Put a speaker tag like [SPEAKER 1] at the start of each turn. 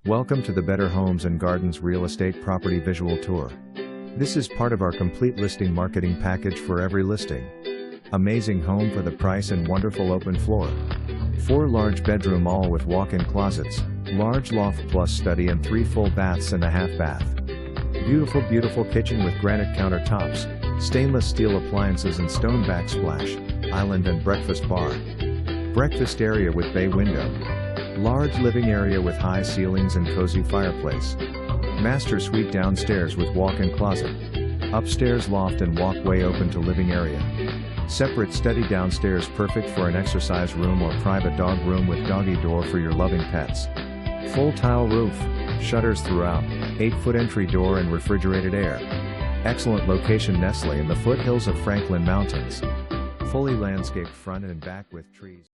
[SPEAKER 1] Welcome to the Better Homes and Gardens Real Estate Property Visual Tour. This is part of our complete listing marketing package for every listing. Amazing home for the price and wonderful open floor. 4 large bedroom all with walk-in closets, large loft plus study and 3 full baths and a half bath. Beautiful kitchen with granite countertops, stainless steel appliances and stone backsplash, island and breakfast bar. Breakfast area with bay window. Large living area with high ceilings and cozy fireplace. Master suite downstairs with walk-in closet. Upstairs loft and walkway open to living area. Separate study downstairs perfect for an exercise room or private dog room with doggy door for your loving pets. Full tile roof, shutters throughout, 8-foot entry door and refrigerated air. Excellent location nestle in the foothills of Franklin Mountains. Fully landscaped front and back with trees.